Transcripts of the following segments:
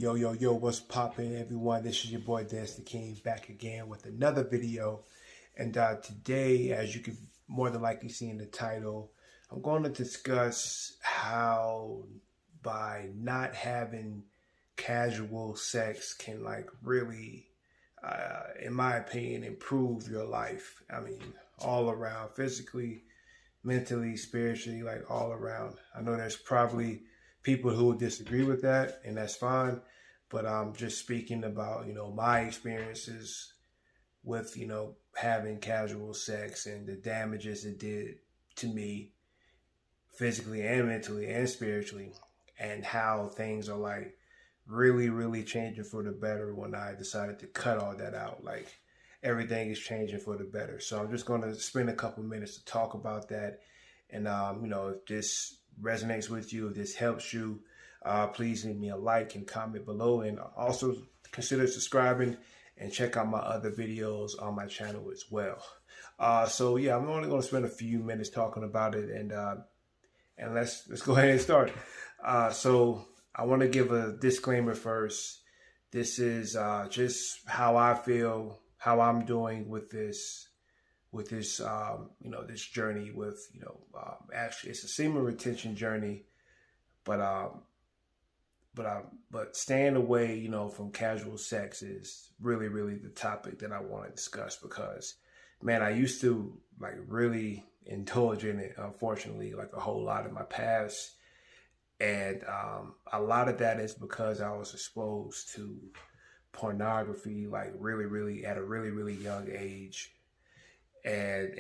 Yo, yo, yo, what's poppin', everyone? This is your boy, Dance the King, back again with another video. And today, as you can more than likely see in the title, I'm going to discuss how by not having casual sex can really, in my opinion, improve your life. I mean, all around, physically, mentally, spiritually, like all around. I know there's probably people who will disagree with that, and that's fine. But I'm just speaking about, my experiences with, having casual sex and the damages it did to me physically and mentally and spiritually, and how things are like really, really changing for the better when I decided to cut all that out. Like everything is changing for the better. So I'm just going to spend a couple minutes to talk about that. And, if this resonates with you, if this helps you, please leave me a like and comment below. And also consider subscribing and check out my other videos on my channel as well. So yeah, I'm only going to spend a few minutes talking about it, and let's go ahead and start. So I want to give a disclaimer first. This is just how I feel, how I'm doing with this, this journey with, actually it's a semen retention journey, but staying away, from casual sex is really, really the topic that I want to discuss, because, man, I used to like really indulge in it, unfortunately, like a whole lot in my past. And a lot of that is because I was exposed to pornography, like really, really at a really, really young age. And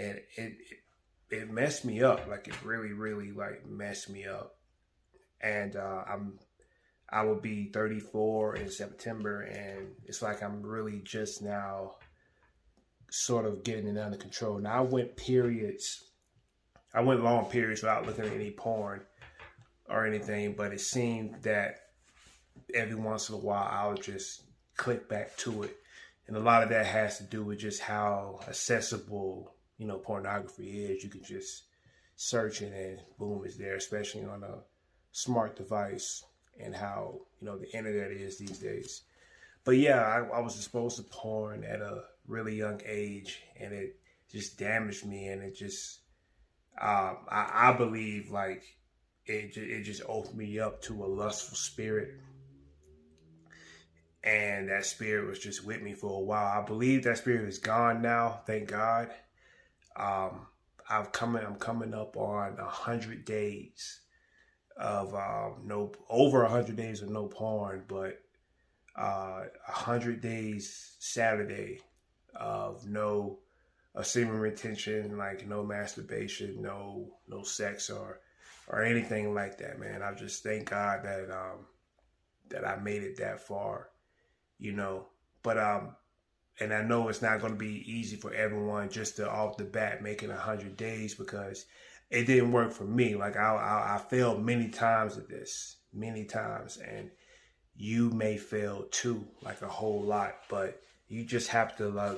it messed me up. Like it really, really like messed me up. And I will be 34 in September, and it's like I'm really just now sort of getting it under control. Now I went long periods without looking at any porn or anything, but it seemed that every once in a while I would just click back to it. And a lot of that has to do with just how accessible, pornography is. You can just search it and boom, it's there, especially on a smart device, and how, the internet is these days. But yeah, I was exposed to porn at a really young age, and it just damaged me. And it just, I believe like it just opened me up to a lustful spirit. And that spirit was just with me for a while. I believe that spirit is gone now, thank God. I'm coming up on 100 days of over 100 days of no porn, but 100 days Saturday of no semen retention, like no masturbation, no sex or anything like that, man. I just thank God that I made it that far, but and I know it's not going to be easy for everyone just to off the bat making 100 days, because it didn't work for me. Like I failed many times at this, many times, and you may fail too, like a whole lot. But you just have to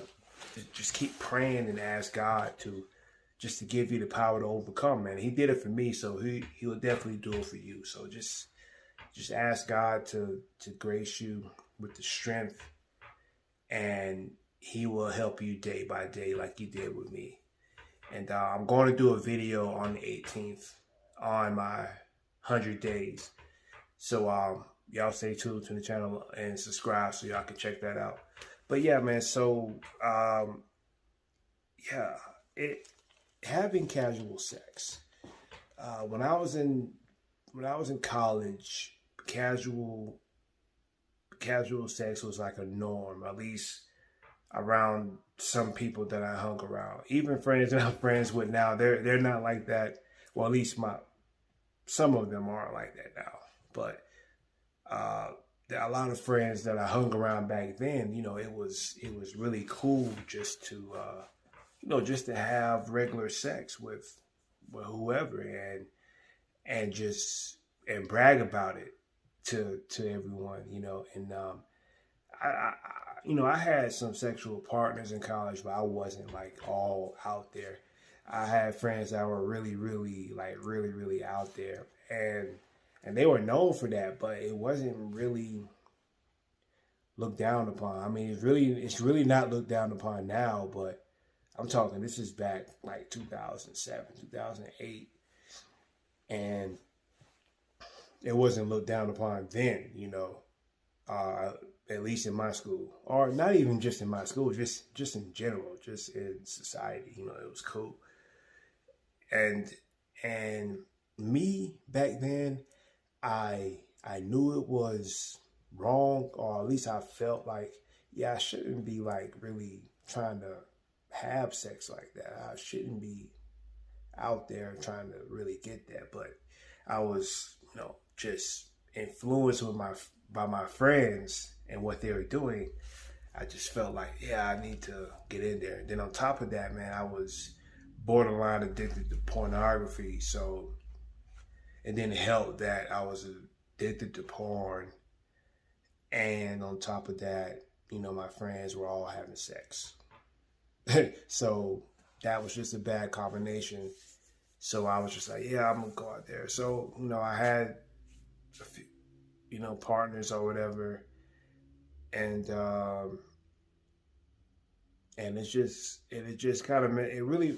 just keep praying and ask God to give you the power to overcome, man. He did it for me, so he will definitely do it for you. So just ask God to grace you with the strength, and he will help you day by day like he did with me. And I'm going to do a video on the 18th on my 100 days. So y'all stay tuned to the channel and subscribe so y'all can check that out. But yeah, man, so having casual sex. When I was in college, casual sex was like a norm, at least around some people that I hung around. Even friends that I'm friends with now, they're not like that. Well, at least some of them aren't like that now. But there are a lot of friends that I hung around back then. It was really cool just to just to have regular sex with whoever, and brag about it to everyone. And I had some sexual partners in college, but I wasn't like all out there. I had friends that were really, really really out there, and they were known for that, but it wasn't really looked down upon. I mean, it's really not looked down upon now, but I'm talking this is back like 2007, 2008, and it wasn't looked down upon then, uh, at least in my school, or not even just in my school, just in general, just in society. It was cool. And and me back then, I knew it was wrong, or at least I felt like, yeah, I shouldn't be like really trying to have sex like that. I shouldn't be out there trying to really get that. But I was, just influenced by my friends and what they were doing. I just felt like, yeah, I need to get in there. And then on top of that, man, I was borderline addicted to pornography. So it didn't help that I was addicted to porn. And on top of that, my friends were all having sex. So that was just a bad combination. So I was just like, yeah, I'm going to go out there. So, I had a few, partners or whatever. And it just kind of, it really,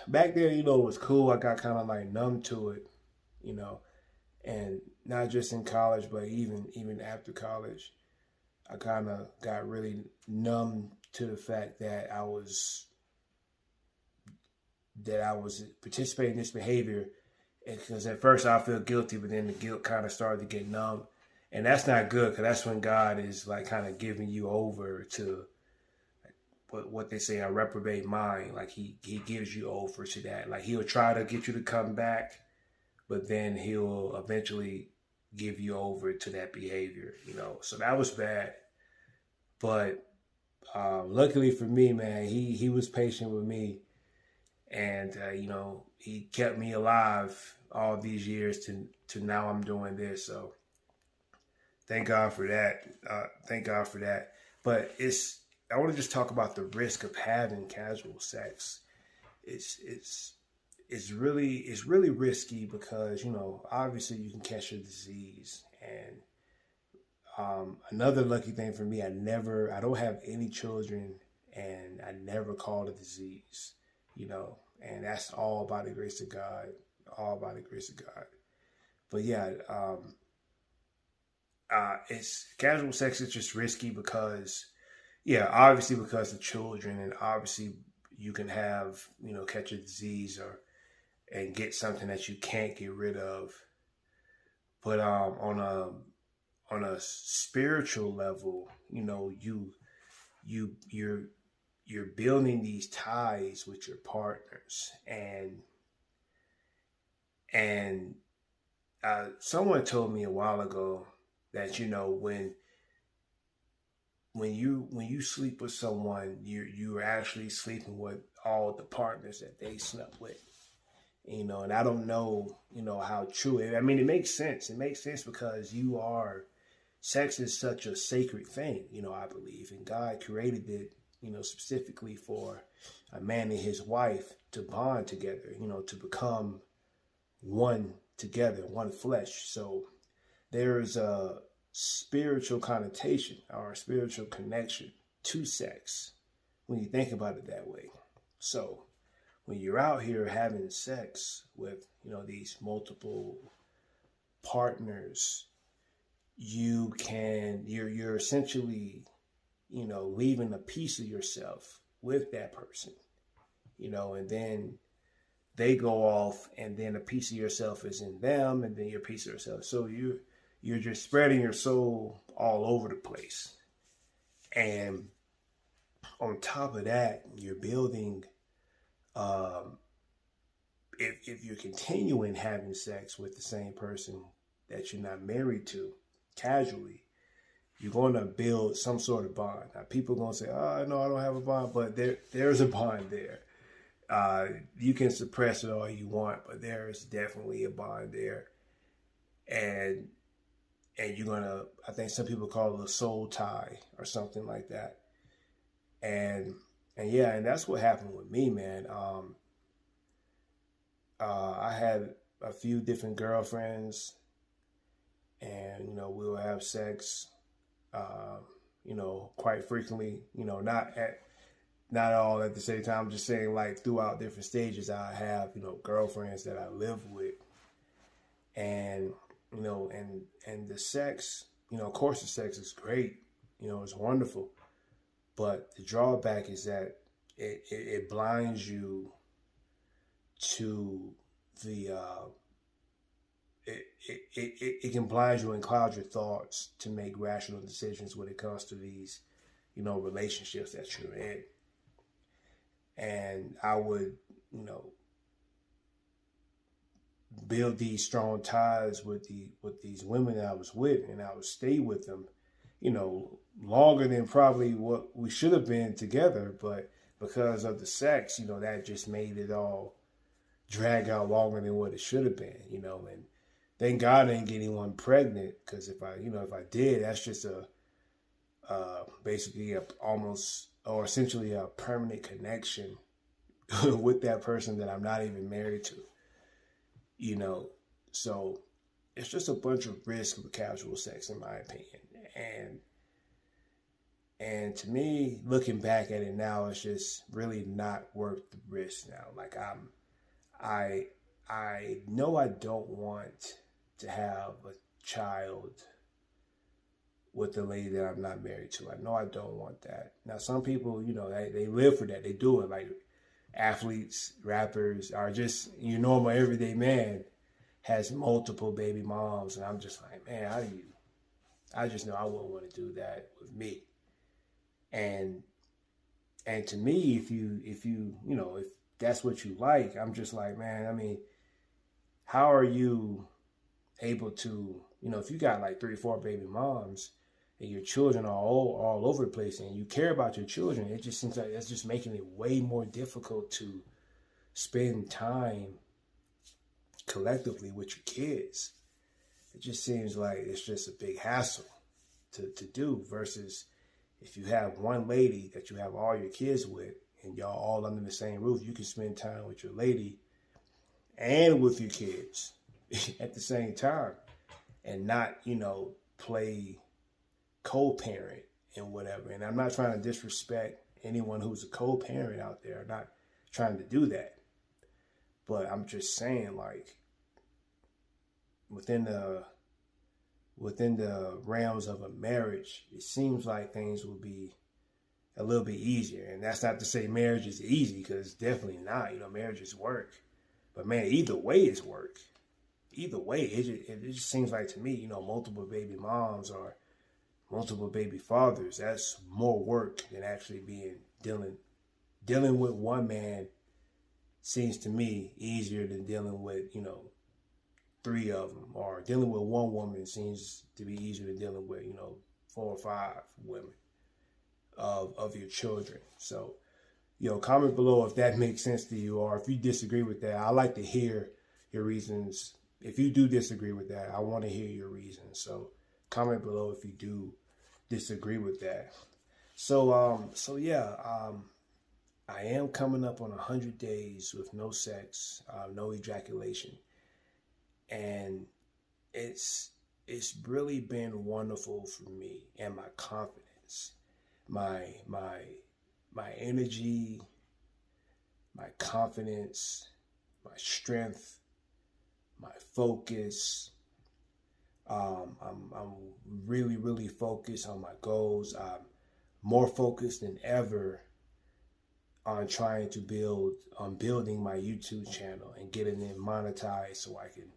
back there, it was cool. I got kind of like numb to it, you know, and not just in college, but even after college, I kind of got really numb to the fact that I was participating in this behavior, because at first I feel guilty, but then the guilt kind of started to get numb, and that's not good, because that's when God is like kind of giving you over to what they say, a reprobate mind. Like he gives you over to that. Like he'll try to get you to come back, but then he'll eventually give you over to that behavior. So that was bad. But luckily for me, man, he was patient with me, and he kept me alive all these years to now I'm doing this. So thank God for that. Thank God for that. But I want to just talk about the risk of having casual sex. It's really risky, because obviously you can catch a disease. And another lucky thing for me, I don't have any children, and I never caught a disease, and that's all by the grace of God, all by the grace of God. But yeah, it's casual sex is just risky because, yeah, obviously because of children, and obviously you can have, catch a disease and get something that you can't get rid of. But on a spiritual level, you're building these ties with your partners, and someone told me a while ago that when you sleep with someone, you're actually sleeping with all the partners that they slept with. And I don't know, how true it. I mean, it makes sense. It makes sense because sex is such a sacred thing, I believe. And God created it, specifically for a man and his wife to bond together, to become one together, one flesh. So there is a spiritual connotation or a spiritual connection to sex when you think about it that way. So when you're out here having sex with, these multiple partners, you're essentially, leaving a piece of yourself with that person, and then they go off, and then a piece of yourself is in them, and then your piece of yourself. So you're just spreading your soul all over the place. And on top of that, you're building, if you're continuing having sex with the same person that you're not married to casually, you're going to build some sort of bond. Now, people are going to say, oh, no, I don't have a bond, but there's a bond there. You can suppress it all you want, but there is definitely a bond there. And you're going to, I think some people call it a soul tie or something like that. And yeah, and that's what happened with me, man. I had a few different girlfriends, and we would have sex. quite frequently, not all at the same time. I'm just saying, like, throughout different stages, I have, girlfriends that I live with, and, and the sex, of course the sex is great, it's wonderful, but the drawback is that it blinds you to the, it can blind you and cloud your thoughts to make rational decisions when it comes to these, relationships that you're in. And I would, build these strong ties with these women that I was with, and I would stay with them, longer than probably what we should have been together, but because of the sex, that just made it all drag out longer than what it should have been, and thank God I didn't get anyone pregnant, because if I did, that's just basically almost or essentially a permanent connection with that person that I'm not even married to, so it's just a bunch of risk with casual sex, in my opinion. And to me, looking back at it now, it's just really not worth the risk now. Like, I know I don't want to have a child with the lady that I'm not married to. I know I don't want that. Now, some people, they live for that. They do it. Like athletes, rappers, are just your normal everyday man has multiple baby moms. And I'm just like, man, how do you? I just know I wouldn't want to do that with me. And to me, if that's what you like, I'm just like, man, I mean, how are you able to, if you got like 3 or 4 baby moms and your children are all over the place and you care about your children, it just seems like that's just making it way more difficult to spend time collectively with your kids. It just seems like it's just a big hassle to do, versus if you have one lady that you have all your kids with and y'all all under the same roof, you can spend time with your lady and with your kids at the same time, and not, play co-parent and whatever. And I'm not trying to disrespect anyone who's a co-parent out there. I'm not trying to do that. But I'm just saying, like, within the realms of a marriage, it seems like things will be a little bit easier. And that's not to say marriage is easy, because it's definitely not. Marriage is work. But man, either way is work. Either way, it just seems like to me, multiple baby moms or multiple baby fathers, that's more work than actually dealing with one man. Seems to me easier than dealing with, 3 of them, or dealing with one woman seems to be easier than dealing with, 4 or 5 women of your children. So, comment below if that makes sense to you, or if you disagree with that. I like to hear your reasons. If you do disagree with that, I want to hear your reasons. So comment below if you do disagree with that. So yeah, I am coming up on 100 days with no sex, no ejaculation. And it's really been wonderful for me and my confidence, my energy, my confidence, my strength, my focus. I'm really, really focused on my goals. I'm more focused than ever on building my YouTube channel and getting it monetized so I can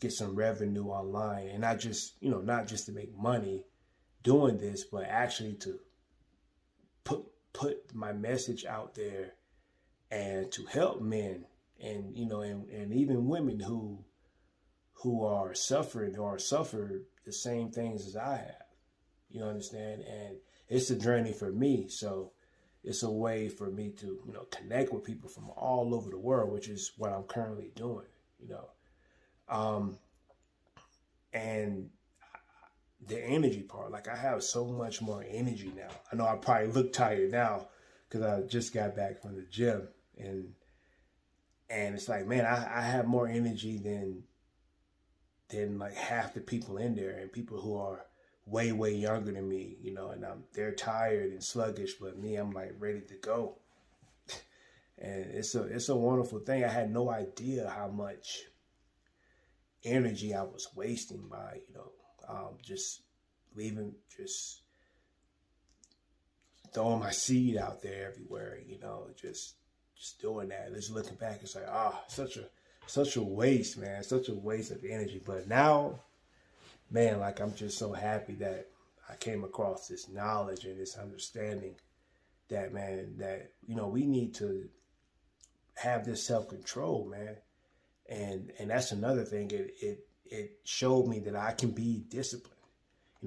get some revenue online, and not just to make money doing this, but actually to put my message out there and to help men and and even women who are suffering or suffer the same things as I have. You understand? And it's a journey for me. So it's a way for me to, connect with people from all over the world, which is what I'm currently doing, and the energy part, like, I have so much more energy now. I know I probably look tired now because I just got back from the gym, and it's like, man, I have more energy than like half the people in there, and people who are way younger than me, you know, and they're tired and sluggish, but me, I'm like ready to go. And it's a wonderful thing. I had no idea how much energy I was wasting by, just leaving, just throwing my seed out there everywhere, just doing that. Just looking back, it's like, such a waste, man, such a waste of energy. But now, man, like, I'm just so happy that I came across this knowledge and this understanding that, man, that, we need to have this self-control, man. And that's another thing. It showed me that I can be disciplined.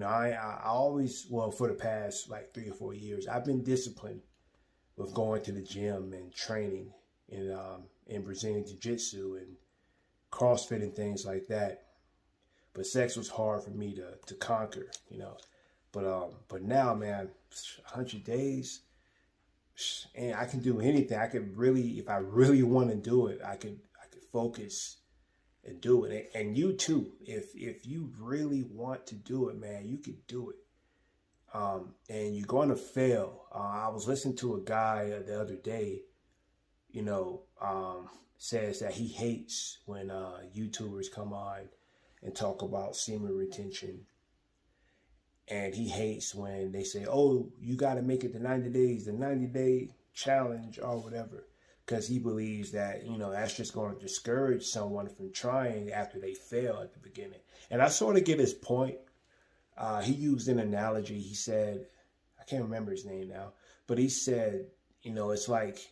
I always, well, for the past like 3 or 4 years, I've been disciplined with going to the gym and training in Brazilian Jiu-Jitsu and CrossFit and things like that. But sex was hard for me to conquer, But now, man, 100 days, and I can do anything. I could really, if I really want to do it, I could focus and do it. And you too, if you really want to do it, man, you could do it. And you're going to fail. I was listening to a guy the other day, says that he hates when YouTubers come on and talk about semen retention. And he hates when they say, oh, you got to make it to 90 days, the 90-day challenge or whatever. Because he believes that, that's just going to discourage someone from trying after they fail at the beginning. And I sort of get his point. He used an analogy. He said, I can't remember his name now, but he said, it's like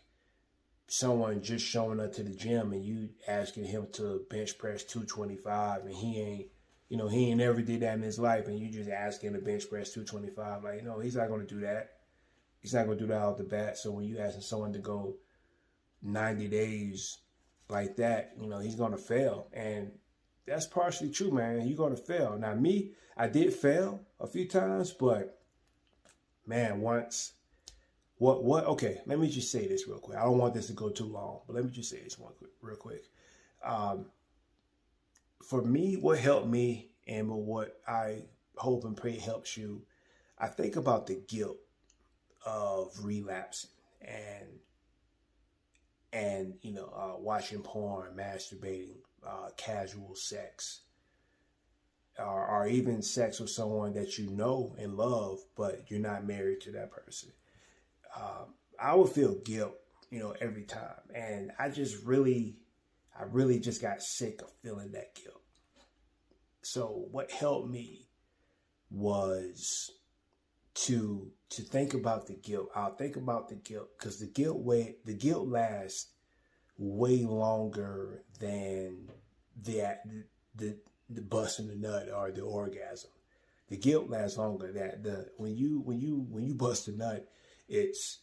someone just showing up to the gym and you asking him to bench press 225 and he ain't never did that in his life, and you just ask him to bench press 225. Like, he's not going to do that. He's not going to do that off the bat. So when you asking someone to go 90 days like that, he's going to fail. And that's partially true, man. You're going to fail. Now, me, I did fail a few times, but man, once, okay, let me just say this real quick. I don't want this to go too long, but let me just say this real quick. For me, what helped me and what I hope and pray helps you, I think about the guilt of relapsing and watching porn, masturbating, casual sex, or even sex with someone that you know and love, but you're not married to that person. I would feel guilt, every time. And I really just got sick of feeling that guilt. So what helped me was to think about the guilt. I'll think about the guilt because the guilt lasts way longer than the busting the nut or the orgasm. The guilt lasts longer. When you bust a nut, it's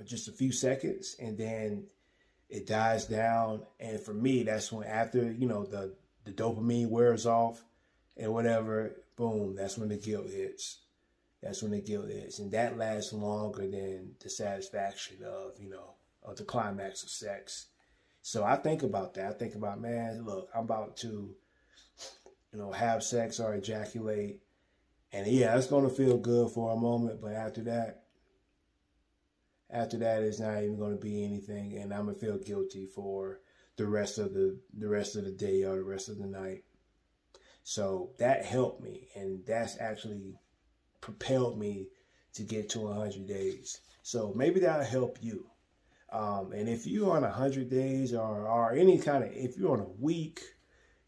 just a few seconds, and then it dies down. And for me, that's when after the dopamine wears off and whatever, boom, that's when the guilt hits. That's when the guilt hits. And that lasts longer than the satisfaction of the climax of sex. So I think about that. I think about, man, look, I'm about to, have sex or ejaculate. And yeah, it's going to feel good for a moment. But after that, it's not even going to be anything. And I'm going to feel guilty for the rest of the day or the rest of the night. So that helped me, and that's actually propelled me to get to 100 days. So maybe that'll help you. And if you're on 100 days or any kind of, if you're on a week,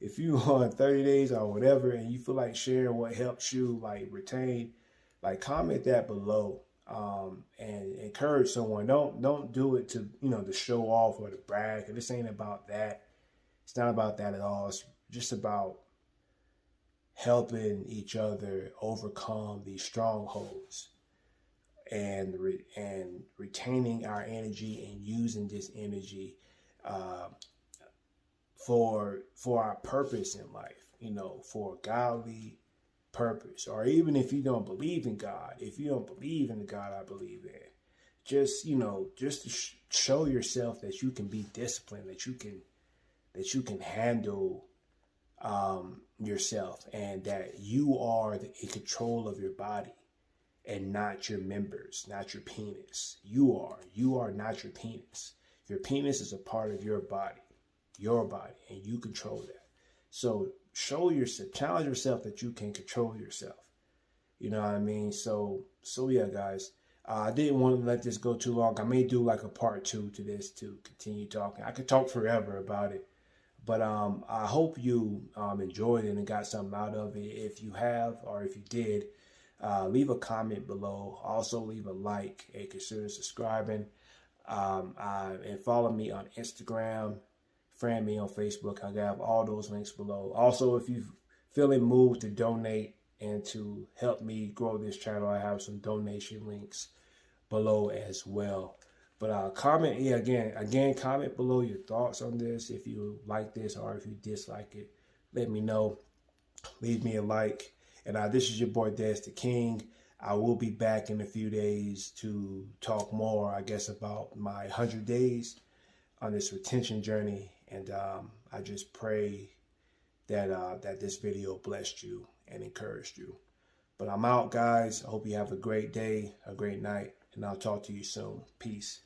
if you're on 30 days or whatever, and you feel like sharing what helps you like retain, like comment that below. And encourage someone. Don't do it to show off or to brag. This ain't about that. It's not about that at all. It's just about helping each other overcome these strongholds and retaining our energy and using this energy for our purpose in life. For godly purpose. Or even if you don't believe in God, if you don't believe in the God I believe in, just to show yourself that you can be disciplined, that you can handle yourself, and that you are in control of your body and not your members, not your penis. You are not your penis. Your penis is a part of your body, and you control that. So show yourself, challenge yourself that you can control yourself. You know what I mean? So yeah, guys. I didn't want to let this go too long. I may do like a part 2 to this to continue talking. I could talk forever about it. But I hope you enjoyed it and got something out of it. If you have, or if you did, leave a comment below. Also leave a like and consider subscribing. And follow me on Instagram. Friend me on Facebook. I have all those links below. Also, if you're feeling moved to donate and to help me grow this channel, I have some donation links below as well. But comment, yeah, again, comment below your thoughts on this. If you like this or if you dislike it, let me know. Leave me a like. And this is your boy, Des the King. I will be back in a few days to talk more, I guess, about my 100 days on this retention journey. And I just pray that that this video blessed you and encouraged you. But I'm out, guys. I hope you have a great day, a great night, and I'll talk to you soon. Peace.